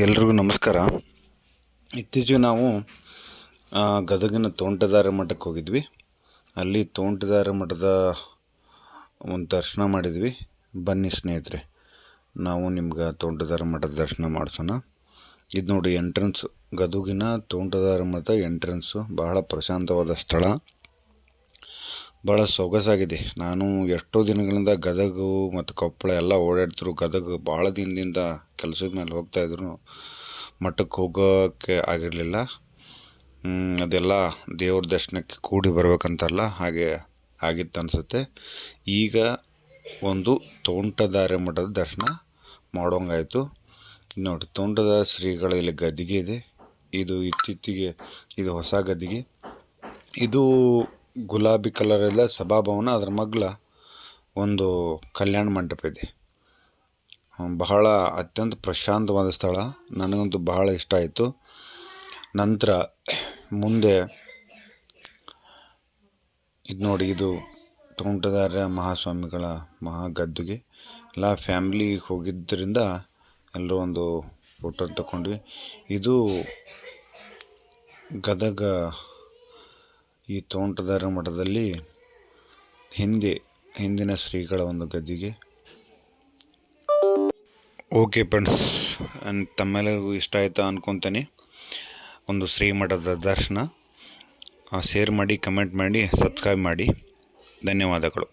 ಎಲ್ರಿಗೂ ನಮಸ್ಕಾರ. ಇತ್ತೀಚೆಗೆ ನಾವು ಗದಗಿನ ತೋಂಟದಾರ್ಯ ಮಠಕ್ಕೆ ಹೋಗಿದ್ವಿ. ಅಲ್ಲಿ ತೋಂಟದಾರ್ಯ ಮಠದ ಒಂದು ದರ್ಶನ ಮಾಡಿದ್ವಿ. ಬನ್ನಿ ಸ್ನೇಹಿತರೆ, ನಾವು ನಿಮ್ಗೆ ತೋಂಟದಾರ್ಯ ಮಠದ ದರ್ಶನ ಮಾಡಿಸೋಣ. ಇದು ನೋಡಿ ಎಂಟ್ರೆನ್ಸು, ಗದಗಿನ ತೋಂಟದಾರ್ಯ ಮಠದ ಎಂಟ್ರೆನ್ಸು. ಬಹಳ ಪ್ರಶಾಂತವಾದ ಸ್ಥಳ, ಭಾಳ ಸೊಗಸಾಗಿದೆ. ನಾನು ಎಷ್ಟೋ ದಿನಗಳಿಂದ ಗದಗ ಮತ್ತು ಕೊಪ್ಪಳ ಎಲ್ಲ ಓಡಾಡ್ತಿರು. ಗದಗ ಭಾಳ ದಿನದಿಂದ ಕೆಲಸದ ಮೇಲೆ ಹೋಗ್ತಾಯಿದ್ರು, ಮಠಕ್ಕೆ ಹೋಗೋಕ್ಕೆ ಆಗಿರಲಿಲ್ಲ. ಅದೆಲ್ಲ ದೇವ್ರ ದರ್ಶನಕ್ಕೆ ಕೂಡಿ ಬರ್ಬೇಕಂತಲ್ಲ, ಹಾಗೆ ಆಗಿತ್ತು ಅನಿಸುತ್ತೆ. ಈಗ ಒಂದು ತೋಂಟದಾರ್ಯ ಮಠದ ದರ್ಶನ ಮಾಡೋಂಗಾಯಿತು. ನೋಡಿ, ತೋಂಟದಾರ್ಯ ಶ್ರೀಗಳ ಇಲ್ಲಿ ಗದ್ದಿಗೆ ಇದೆ. ಇದು ಇತ್ತೀಚೆಗೆ ಇದು ಹೊಸ ಗದ್ದಿಗೆ. ಇದು ಗುಲಾಬಿ ಕಲರ್ ಎಲ್ಲ ಸಭಾಭವನ, ಅದರ ಮಗ್ಲ ಒಂದು ಕಲ್ಯಾಣ ಮಂಟಪ ಇದೆ. ಬಹಳ ಅತ್ಯಂತ ಪ್ರಶಾಂತವಾದ ಸ್ಥಳ, ನನಗಂತೂ ಬಹಳ ಇಷ್ಟ ಆಯಿತು. ನಂತರ ಮುಂದೆ ಇದು ನೋಡಿ, ಇದು ತೋಂಟದಾರ್ಯ ಮಹಾಸ್ವಾಮಿಗಳ ಗದ್ದುಗೆ. ಎಲ್ಲ ಫ್ಯಾಮ್ಲಿ ಹೋಗಿದ್ದರಿಂದ ಎಲ್ಲರೂ ಒಂದು ಫೋಟೋ ತಗೊಂಡ್ವಿ. ಇದು ಗದಗ ಈ ತೋಂಟದಾರ್ಯ ಮಠದಲ್ಲಿ ಹಿಂದಿನ ಶ್ರೀಗಳ ಒಂದು ಗದ್ದಿಗೆ. ಓಕೆ ಫ್ರೆಂಡ್ಸ್, ತಮ್ಮೆಲ್ಲರಿಗೂ ಇಷ್ಟ ಆಯಿತಾ ಅಂದ್ಕೊತೀನಿ. ಒಂದು ಶ್ರೀಮಠದ ದರ್ಶನ. ಶೇರ್ ಮಾಡಿ, ಕಮೆಂಟ್ ಮಾಡಿ, ಸಬ್ಸ್ಕ್ರೈಬ್ ಮಾಡಿ. ಧನ್ಯವಾದಗಳು.